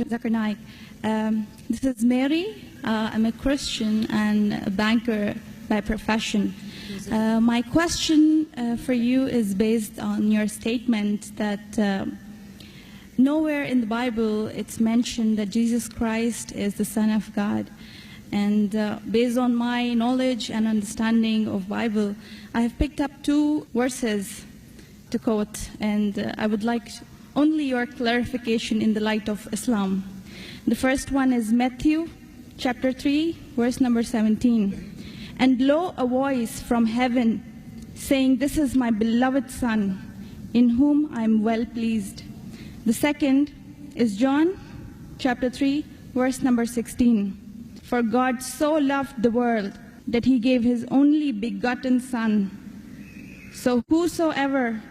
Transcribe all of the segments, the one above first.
Dr. Zakir Naik. This is Mary. I'm a Christian and a banker by profession. My question for you is based on your statement that nowhere in the Bible it's mentioned that Jesus Christ is the Son of God. And based on my knowledge and understanding of Bible, I have picked up two verses to quote, and I would like only your clarification in the light of Islam. The first one is Matthew chapter 3, verse number 17. And lo, a voice from heaven saying, "This is my beloved Son, in whom I am well pleased." The second is John chapter 3, verse number 16. For God so loved the world that he gave his only begotten Son. So whosoever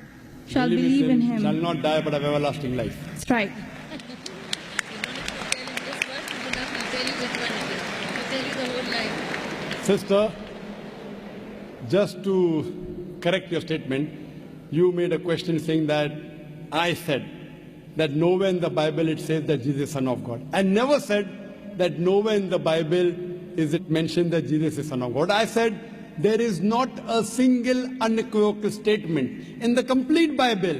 shall believe in him shall not die but have everlasting life. That's right. Sister, just to correct your statement, you made a question saying that I said that nowhere in the Bible it says that Jesus is Son of God. I never said that nowhere in the Bible is it mentioned that Jesus is Son of God. I said there is not a single unequivocal statement in the complete Bible.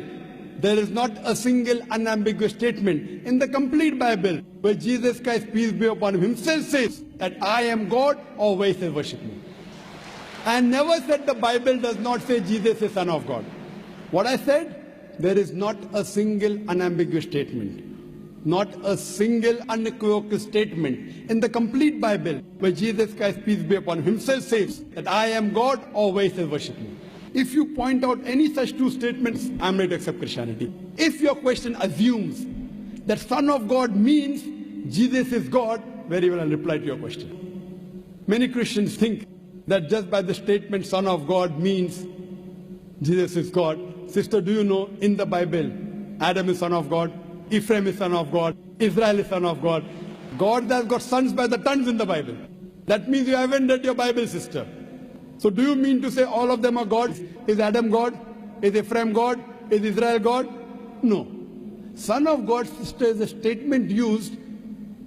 There is not a single unambiguous statement in the complete Bible where Jesus Christ, peace be upon him, himself says that I am God, or where he says worship me. I never said the Bible does not say Jesus is Son of God. What I said, there is not a single unambiguous statement, not a single unequivocal statement in the complete Bible where Jesus Christ, peace be upon him, himself says that I am God, or where he says worship me. If you point out any such two statements, I'm ready to accept Christianity. If your question assumes that Son of God means Jesus is God, very well I'll reply to your question. Many Christians think that just by the statement Son of God means Jesus is God. Sister, do you know in the Bible, Adam is son of God, Ephraim is son of God, Israel is son of God. God has got sons by the tons in the Bible. That means you haven't read your Bible, sister. So do you mean to say all of them are gods? Is Adam God? Is Ephraim God? Is Israel God? No. Son of God, sister, is a statement used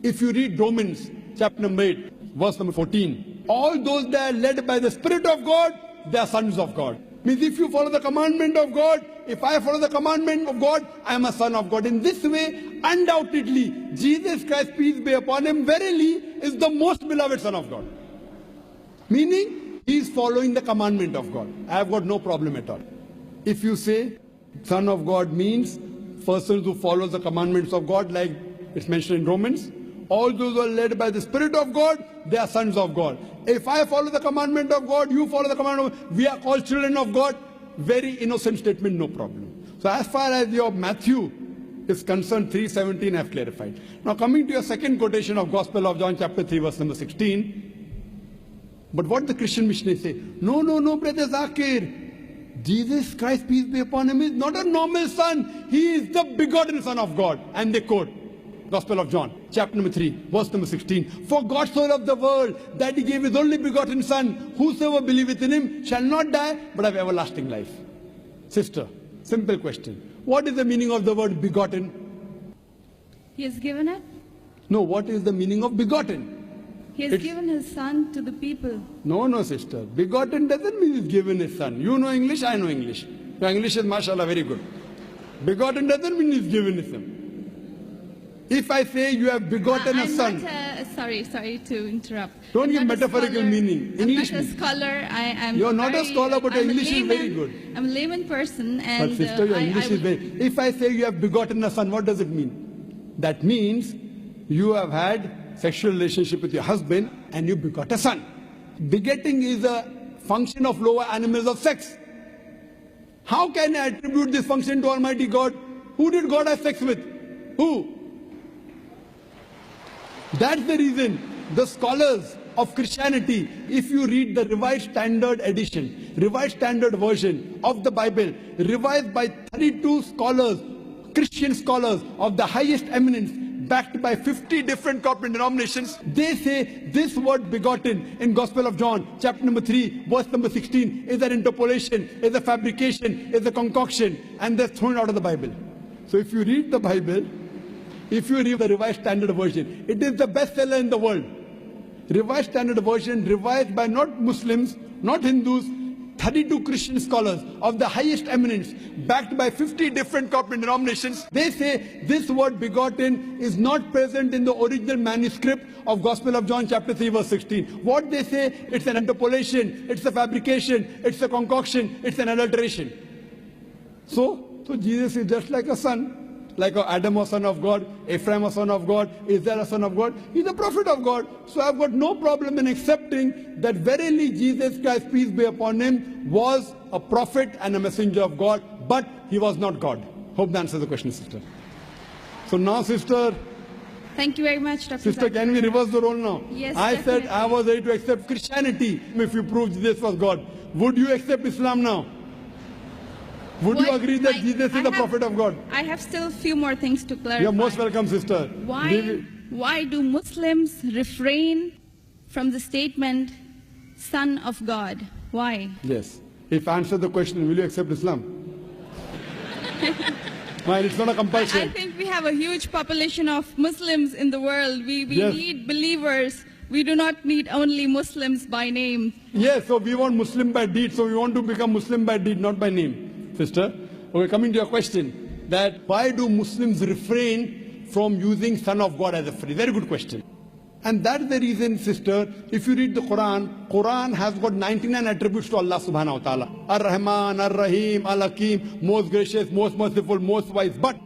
if you read Romans chapter number 8, verse number 14. All those that are led by the Spirit of God, they are sons of God. Means if you follow the commandment of God, if I follow the commandment of God, I am a son of God. In this way, undoubtedly, Jesus Christ, peace be upon him, verily is the most beloved Son of God. Meaning, he is following the commandment of God. I have got no problem at all. If you say Son of God means persons who follow the commandments of God, like it's mentioned in Romans, all those who are led by the Spirit of God, they are sons of God. If I follow the commandment of God, you follow the commandment of God, we are called children of God. Very innocent statement, no problem. So as far as your Matthew is concerned, 3:17 I have clarified. Now coming to your second quotation of Gospel of John chapter 3 verse number 16. But what the Christian missionaries say, no, brother Zakir, Jesus Christ, peace be upon him, is not a normal son. He is the begotten Son of God. And they quote Gospel of John, chapter number 3, verse number 16. For God so loved the world that he gave his only begotten Son. Whosoever believeth in him shall not die, but have everlasting life. Sister, simple question. What is the meaning of the word begotten? He has given it. No, what is the meaning of begotten? He has given his Son to the people. No, sister. Begotten doesn't mean he's given his son. You know English, I know English. Your English is, mashallah, very good. Begotten doesn't mean he's given his son. If I say you have begotten a son. Sorry to interrupt. Don't give metaphorical meaning. English I'm not a scholar. You're not a scholar, but your English is very good. I'm a layman person. And but sister, your English is very... If I say you have begotten a son, what does it mean? That means you have had sexual relationship with your husband and you begot a son. Begetting is a function of lower animals of sex. How can I attribute this function to Almighty God? Who did God have sex with? Who? That's the reason the scholars of Christianity, if you read the Revised Standard Edition, Revised Standard Version of the Bible, revised by 32 scholars, Christian scholars of the highest eminence, backed by 50 different corporate denominations, they say this word begotten in Gospel of John, chapter number 3, verse number 16, is an interpolation, is a fabrication, is a concoction, and they're thrown out of the Bible. So if you read the Bible, If you read the Revised Standard Version, it is the bestseller in the world. Revised Standard Version, revised by not Muslims, not Hindus, 32 Christian scholars of the highest eminence, backed by 50 different corporate denominations. They say this word begotten is not present in the original manuscript of Gospel of John chapter 3 verse 16. What they say, it's an interpolation, it's a fabrication, it's a concoction, it's an adulteration. So Jesus is just like a son. Like Adam was son of God, Ephraim was son of God, Israel was son of God. He's a prophet of God. So I've got no problem in accepting that verily Jesus Christ, peace be upon him, was a prophet and a messenger of God, but he was not God. Hope that answers the question, sister. So now, sister. Thank you very much, Dr. Sister, Zakir. can we reverse the role now? Yes, I definitely. said I was ready to accept Christianity if you proved Jesus was God. Would you accept Islam now? Would you agree that Jesus is the prophet of God? I have still a few more things to clarify. You're most welcome, sister. Why do Muslims refrain from the statement, Son of God? Why? Yes. If I answer the question, will you accept Islam? Fine, it's not a compulsion. I think we have a huge population of Muslims in the world. We Yes. need believers. We do not need only Muslims by name. Yes, so we want Muslim by deed, so we want to become Muslim by deed, not by name. Sister, okay, coming to your question, that why do Muslims refrain from using Son of God as a phrase? Very good question. And that's the reason, sister, if you read the Quran has got 99 attributes to Allah subhanahu wa ta'ala. Ar-Rahman, Ar-Rahim, Al-Hakim, most gracious, most merciful, most wise. But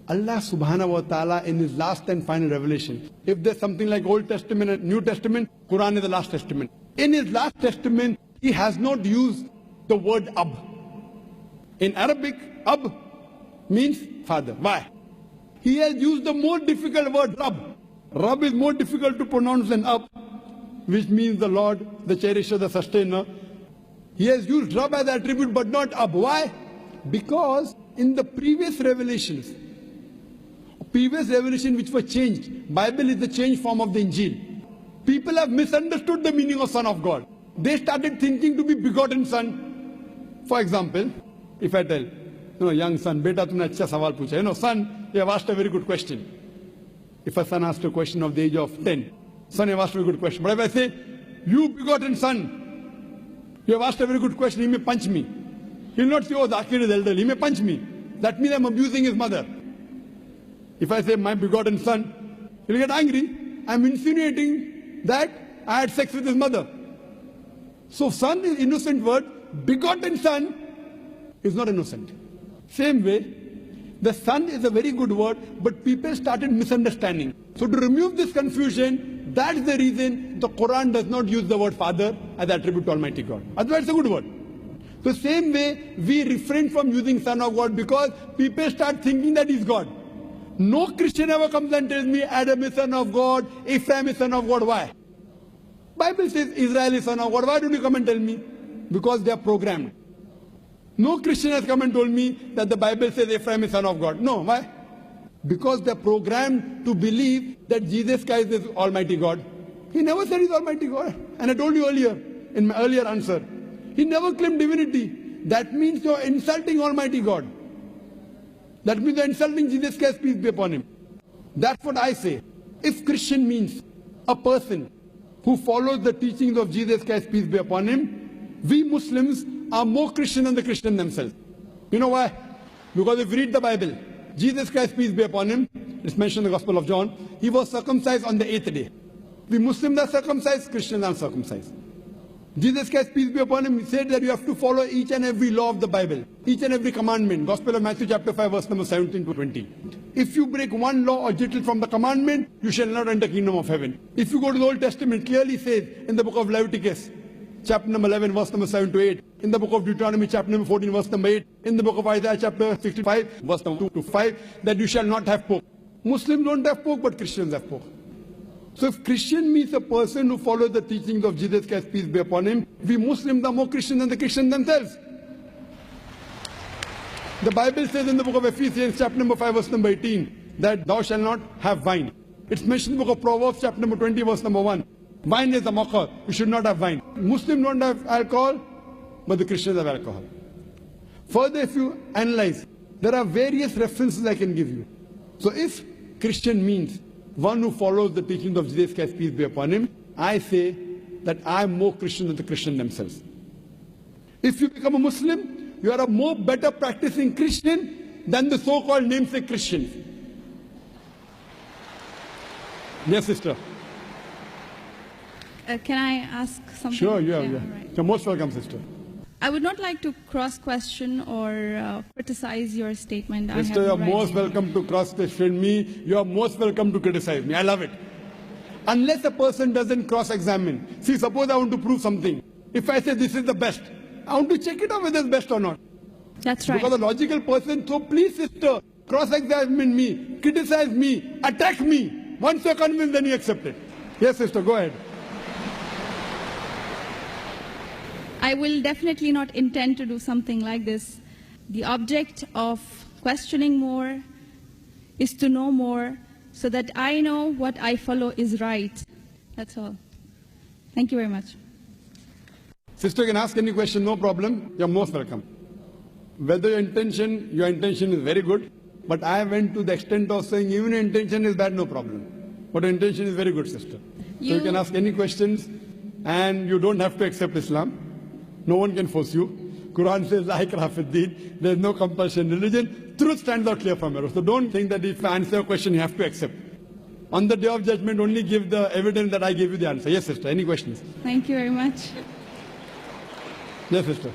Allah subhanahu wa ta'ala in his last and final revelation, if there's something like Old Testament and New Testament, Quran is the last testament. In his last testament, he has not used the word Ab. In Arabic, Ab means father. Why? He has used the more difficult word Rab. Rab is more difficult to pronounce than Ab, which means the Lord, the cherisher, the sustainer. He has used Rab as attribute but not Ab. Why? Because in the previous revelation which were changed, Bible is the changed form of the Injil. People have misunderstood the meaning of Son of God. They started thinking to be begotten son. For example, if I tell, young son, beta tumne acha sawal pucha. Son, you have asked a very good question. If a son asked a question of the age of 10, son, you have asked a very good question. But if I say, you begotten son, you have asked a very good question, he may punch me. He will not say, oh, Zakir is elderly, he may punch me. That means I'm abusing his mother. If I say, my begotten son, he'll get angry. I'm insinuating that I had sex with his mother. So son is innocent word, begotten son is not innocent. Same way, the son is a very good word, but people started misunderstanding. So to remove this confusion, that's the reason the Quran does not use the word father as attribute to Almighty God. Otherwise it's a good word. The same way we refrain from using Son of God because people start thinking that he's God. No Christian ever comes and tells me Adam is son of God, Ephraim is son of God. Why? Bible says Israel is son of God. Why don't you come and tell me? Because they are programmed. No Christian has come and told me that the Bible says Ephraim is son of God. No, why? Because they are programmed to believe that Jesus Christ is Almighty God. He never said he's Almighty God. And I told you earlier, in my earlier answer, he never claimed divinity. That means you're insulting Almighty God. That means you're insulting Jesus Christ, peace be upon him. That's what I say. If Christian means a person who follows the teachings of Jesus Christ, peace be upon him, we Muslims are more Christian than the Christians themselves. You know why? Because if you read the Bible, Jesus Christ, peace be upon him, it's mentioned in the Gospel of John, he was circumcised on the 8th day. We Muslims are circumcised, Christians are circumcised. Jesus Christ, peace be upon him, said that you have to follow each and every law of the Bible, each and every commandment. Gospel of Matthew chapter 5 verse number 17 to 20. If you break one law or jittle from the commandment, you shall not enter the kingdom of heaven. If you go to the Old Testament, clearly says in the book of Leviticus, chapter number 11 verse number 7 to 8, in the book of Deuteronomy chapter number 14 verse number 8, in the book of Isaiah chapter 65 verse number 2 to 5, that you shall not have pork. Muslims don't have pork, but Christians have pork. So if Christian means a person who follows the teachings of Jesus Christ, peace be upon him, we Muslims are more Christian than the Christians themselves. The Bible says in the book of Ephesians chapter number 5 verse number 18 that thou shalt not have wine. It's mentioned in the book of Proverbs chapter number 20 verse number 1. Wine is a mocker. You should not have wine. Muslims don't have alcohol, but the Christians have alcohol. Further, if you analyze, there are various references I can give you. So if Christian means one who follows the teachings of Jesus Christ, peace be upon him, I say that I am more Christian than the Christian themselves. If you become a Muslim, you are a more better practicing Christian than the so-called namesake Christians. Yes, sister. Can I ask something? Sure, Yeah, yeah. right. You're most welcome, sister. I would not like to cross-question or criticize your statement. Sister, you're most welcome to cross-question me. You're most welcome to criticize me. I love it. Unless a person doesn't cross-examine. See, suppose I want to prove something. If I say this is the best, I want to check it out whether it's best or not. That's right. Because a logical person, so please, sister, cross-examine me, criticize me, attack me. Once you're convinced, then you accept it. Yes, sister, go ahead. I will definitely not intend to do something like this. The object of questioning more is to know more so that I know what I follow is right. That's all. Thank you very much. Sister can ask any question, no problem. You're most welcome. Whether your intention is very good, but I went to the extent of saying even your intention is bad, no problem. But your intention is very good, sister. So you can ask any questions and you don't have to accept Islam. No one can force you. Quran says, La ikraha fid deen. There is no compulsion in religion. Truth stands out clear from error. So don't think that if I answer a question, you have to accept. On the day of judgment, only give the evidence that I gave you the answer. Yes, sister. Any questions? Thank you very much. Yes, sister.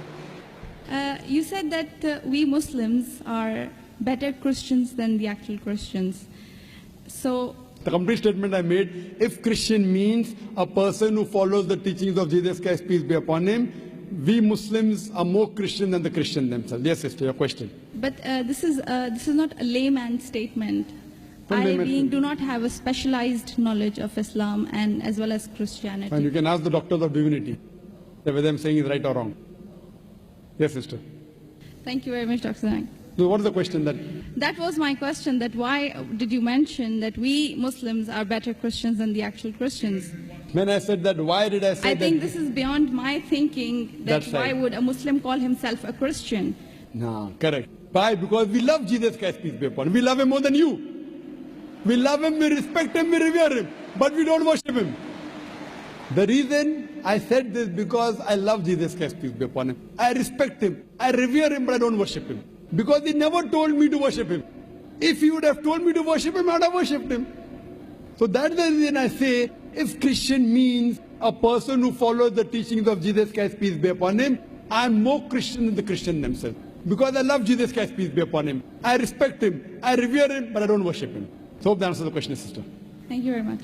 You said that we Muslims are better Christians than the actual Christians. So The complete statement I made, if Christian means a person who follows the teachings of Jesus Christ, peace be upon him, we Muslims are more Christian than the Christian themselves. Yes, sister, your question. But this is not a layman statement. Do not have a specialized knowledge of Islam and as well as Christianity. And you can ask the doctors of divinity whether I'm saying is right or wrong. Yes, sister. Thank you very much, Dr. Zang. So what is the question then? That was my question, that why did you mention that we Muslims are better Christians than the actual Christians? When I said that, why did I say that? I think this is beyond my thinking, that why would a Muslim call himself a Christian? No, correct. Why? Because we love Jesus Christ, peace be upon him. We love him more than you. We love him, we respect him, we revere him. But we don't worship him. The reason I said this because I love Jesus Christ, peace be upon him. I respect him, I revere him, but I don't worship him. Because he never told me to worship him. If he would have told me to worship him, I would have worshipped him. So that's the reason I say, if Christian means a person who follows the teachings of Jesus Christ, peace be upon him, I am more Christian than the Christian themselves. Because I love Jesus Christ, peace be upon him. I respect him, I revere him, but I don't worship him. So hope that answers the question, sister. Thank you very much.